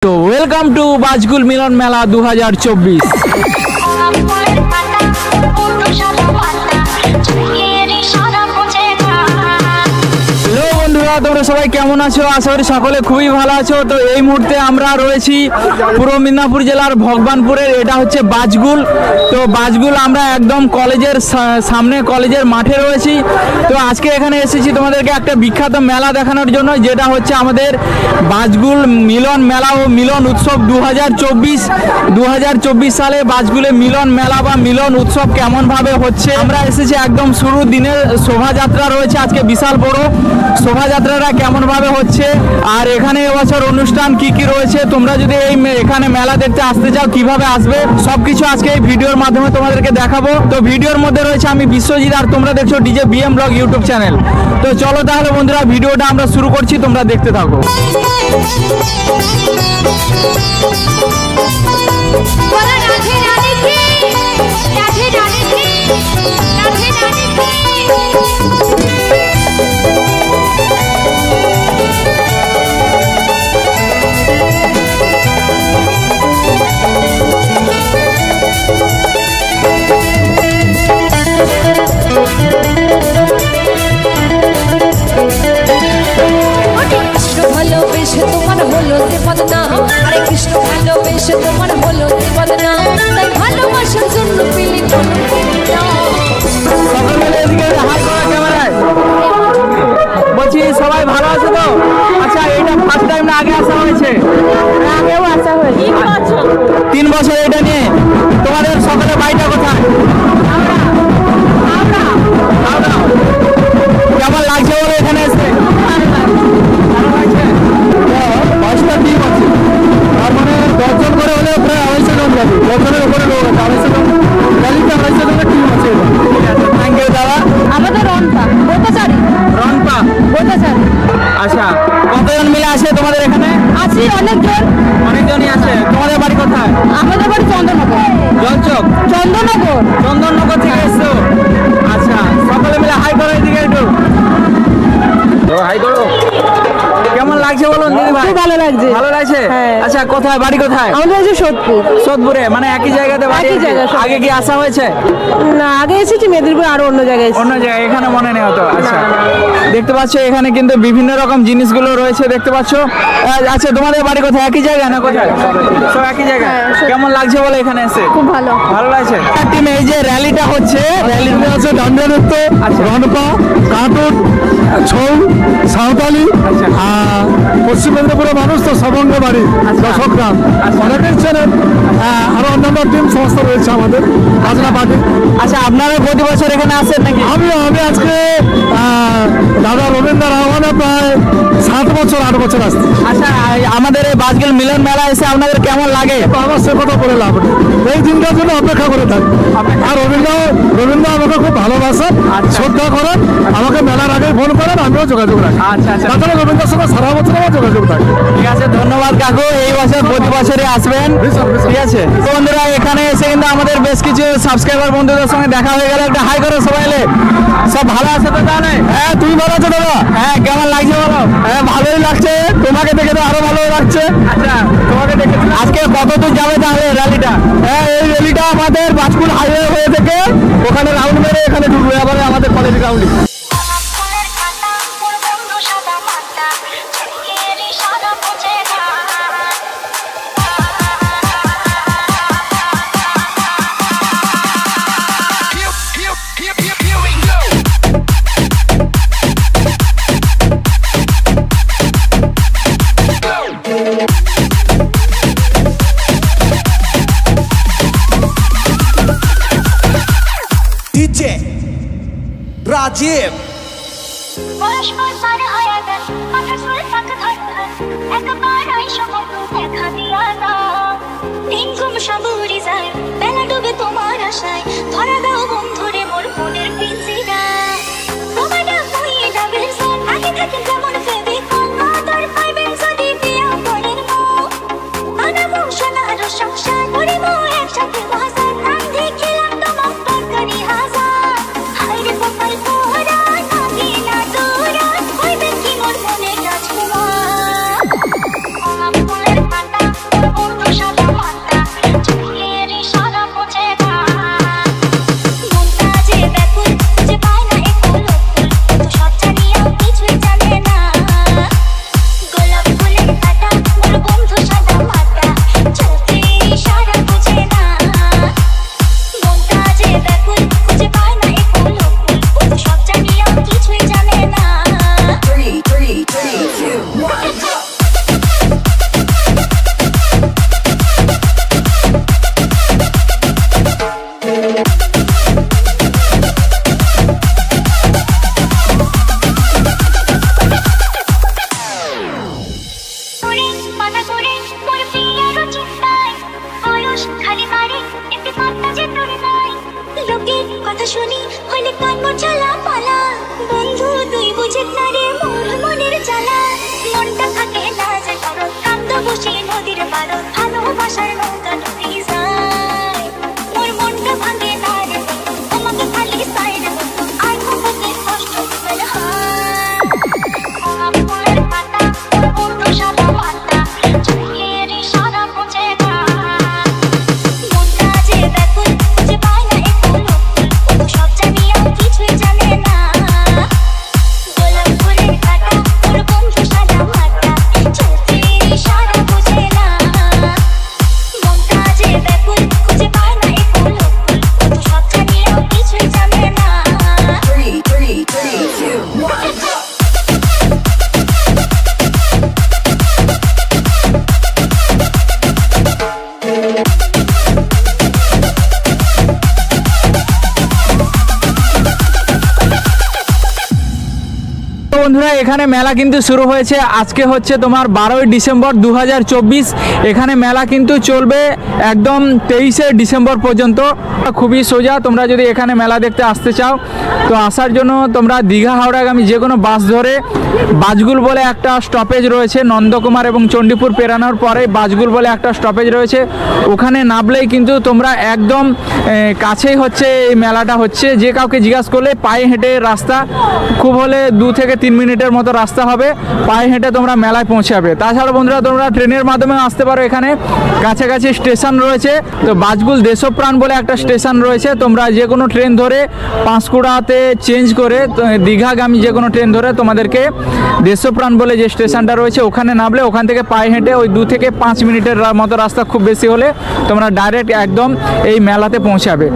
তো welcome to Bajgul মিলন মেলা 2024। তোমরা সবাই কেমন আছো? আশা করি সকলে খুবই ভালো আছো। তো এই মুহূর্তে আমরা রয়েছি পূর্ব মেদিনীপুর জেলার ভগবানপুরের, এটা হচ্ছে বাজগুল। তো বাজগুল আমরা একদম কলেজের সামনে, কলেজের মাঠে রয়েছি। তো আজকে এখানে এসেছি তোমাদেরকে একটা বিখ্যাত মেলা দেখানোর জন্য, যেটা হচ্ছে আমাদের বাজগুল মিলন মেলা ও মিলন উৎসব 2024 সালে বাজগুলে মিলন মেলা বা মিলন উৎসব কেমনভাবে হচ্ছে। আমরা এসেছি একদম শুরুর দিনের শোভাযাত্রা রয়েছে আজকে, বিশাল বড় শোভাযাত্রাটা কেমন ভাবে হচ্ছে, আর এখানে এবছর অনুষ্ঠান কি কি রয়েছে। তোমরা যদি এখানে মেলা দেখতে আসতে চাও কিভাবে আসবে সবকিছু আজকে এই ভিডিওর মাধ্যমে তোমাদেরকে দেখাবো। তো ভিডিওর মধ্যে রয়েছে আমি বিশ্বজিৎ, আর তোমরা দেখছো DJ BM blog YouTube channel. তো চলো তাহলে বন্ধুরা ভিডিওটা আমরা শুরু করছি, তোমরা দেখতে থাকো। বলছি সবাই ভালো আছে তো? আচ্ছা, এইটা ফার্স্ট টাইম না আগে আসা হয়েছে? আগেও আসা হয়েছে 3 বছর। এটা নিয়ে তোমাদের সকলের বাড়িটা কোথায়? কেমন লাগছে বলো এখানে এসে? বয়সটা ঠিক আছে, তার মানে 10 জন করে হলে প্রায় 250 জন যাবে, 10 জনের উপরে লোক আছে, 250 জন গাড়িতে 250 জনের টিম আছে। থ্যাংক ইউ দাদা। আমাদের রনপা বোতাচারি। আচ্ছা, কতজন মিলে আছে তোমাদের এখানে? আছি অনেকজনই আছে। তোমাদের বাড়ি কোথায়? আমাদের বাড়ি চন্দননগর। জলচক? চন্দননগর থেকে এসছো? আচ্ছা, সকলে মিলে হাই করো এদিকে একটু। হাই করো। কেমন লাগছে বলো দিদি ভাই? খুব ভালো লাগছে। ভালো লাগছে? হ্যাঁ। আচ্ছা, কোথায় বাড়ি কোথায়? আমাদের আছে সোদপুরে, মানে একই জায়গাতে বাড়ি? একই জায়গা। আগে কি আসা হয়েছে? না, আগে এসেছি মেদিনীপুর, আরো অন্য জায়গায়। অন্য জায়গায়, এখানে মনে নেই হতো। আচ্ছা, দেখতে পাচ্ছ এখানে কিন্তু বিভিন্ন রকম জিনিসগুলো রয়েছে, দেখতে পাচ্ছ। আচ্ছা, তোমাদের বাড়ি কোথায়? একই জায়গা না কোথায়? সব একই জায়গা। কেমন লাগছে বলো এখানে এসে? খুব ভালো লাগছে। টিমে এই যে র্যালিটা হচ্ছে, র্যালিতে আছে ডান্ডিয়া নৃত্য, রনপা, কার্টুন, ছৌ, সাঁওতালি। আর পশ্চিম মেদিনীপুরের মানুষ তো সবঙ্গ বাড়ি, দর্শকগ্রাম, অনেকেই চেনেন। আরো অন্যান্য টিম সমস্ত রয়েছে আমাদের বাজনা পার্টি। আচ্ছা, আপনারা প্রতি বছর এখানে আসেন নাকি? আমি আজকে দাদা রবীন্দ্র আহ্বানে প্রায় 7 বছর 8 বছর আসছি। আচ্ছা, আমাদের এই বাজগুল মিলন মেলা এসে আপনাদের কেমন লাগে? আমার সে কথা বলে লাভ নেই, এই দিনটার জন্য অপেক্ষা করে থাকি। আর রবীন্দ্র আমাকে খুব ভালোবাসেন, শ্রদ্ধা করেন, আমাকে মেলার আগে ফোন করেন, আমিও যোগাযোগ রাখি। আচ্ছা, তাছাড়া রবীন্দ্রের সঙ্গে সারা বছর আমার যোগাযোগ থাকে। ঠিক আছে, ধন্যবাদ কাকু। এই বছর প্রতি বছরই আসবেন, ঠিক আছে? বন্ধুরা এখানে এসে কিন্তু আমাদের বেশ কিছু সাবস্ক্রাইবার বন্ধুদের সঙ্গে দেখা হয়ে গেল। একটা হাই করো সবাই। সব ভালো আছে তো তাহলে? হ্যাঁ, তুমি ভালো আছো দাদা? হ্যাঁ, কেমন লাগছে বলো? হ্যাঁ, ভালোই লাগছে। তোমাকে দেখে তো আরো ভালো লাগছে। আচ্ছা, তোমাকে দেখে আজকে কত দূর যাবে তাহলে র্যালিটা? হ্যাঁ, এই র্যালিটা আমাদের বাজকুল হাইওয়ে হয়ে থেকে ওখানে রাউন্ড মেরে এখানে ঢুকবে, আবার আমাদের কলেজ গ্রাউন্ডে। রাজীব পরস্পর পার হয়ে গেল, কথা শুনে ফাঁক ধরল, একবার আইসো কত দেখা দিয়া না। দিন গুম সাবুরি যায়, বেলা ডুবে তোমার আশায়, ধরা দাও বন্ধুরে মোর মনের পিঞ্জিরা। তোমার ডাক হয়ে যাবে সব, আগে থেকে যেমন ফেবিকল, আদর পাইবেন যদি বিয়া করেন মো। বানাবো সোনার সংসার, করিব একসাথে মহাসান, নাম দেখিলাম তোমার তরকারি হাজার। হায় রে কপাল পোড়া, কারো ভালোবাসার নৌকা ডুবে যায় মোর মনটা ভাঙে না রে তোমাকে খালি সাইড আর খুবই কষ্ট মনে হয় ফুলের পাতা বন্ধু সাদা পাতা চোখের ইশারা বুঝে না মনটা যে ব্যাকুল খুঁজে পায় না একটু ও তো সব জানিয়া কিছুই জানে না গোলাপ ফুলের পাতা তোর বন্ধু সাদা পাতা চোখের ইশারা বুঝে না মনটা যে ব্যাকুল খুঁজে পায় না একটু ও তো সব জানিয়া কিছুই জানে না 3, 2, 1. তো বন্ধুরা এখানে মেলা কিন্তু শুরু হয়েছে আজকে হচ্ছে তোমার 12ই ডিসেম্বর 2024 এখানে মেলা কিন্তু চলবে একদম 23শে ডিসেম্বর পর্যন্ত খুবই সোজা তোমরা যদি এখানে মেলা দেখতে আসতে চাও তো আসার জন্য তোমরা দীঘা হাওড়াগামী যে কোনো বাস ধরে বাজগুল বলে একটা স্টপেজ রয়েছে নন্দকুমার এবং চণ্ডীপুর পেরানোর পরে বাজগুল বলে একটা স্টপেজ রয়েছে ওখানে নামলেই কিন্তু তোমরা একদম কাছেই হচ্ছে এই মেলাটা হচ্ছে যে কাউকে জিজ্ঞাসা করলে পায়ে হেঁটে রাস্তা খুব হলে 2 থেকে 3 মিনিটের মতো রাস্তা হবে পায়ে হেঁটে তোমরা মেলায় পৌঁছাবে তাছাড়া বন্ধুরা তোমরা ট্রেনের মাধ্যমে আসতে পারো এখানে কাছাকাছি স্টেশন রয়েছে তো বাজগুল দেশপ্রাণ বলে একটা স্টেশন রয়েছে তোমরা যে কোনো ট্রেন ধরে পাঁশকুড়াতে চেঞ্জ করে দীঘাগামী যে কোনো ট্রেন ধরে তোমাদেরকে দেশপ্রাণ বলে যে স্টেশনটা রয়েছে ওখানে নামলে ওখান থেকে পায়ে হেঁটে ওই 2 থেকে 5 মিনিটের মতো রাস্তা খুব বেশি হলে তোমরা ডাইরেক্ট একদম এই মেলাতে পৌঁছাবে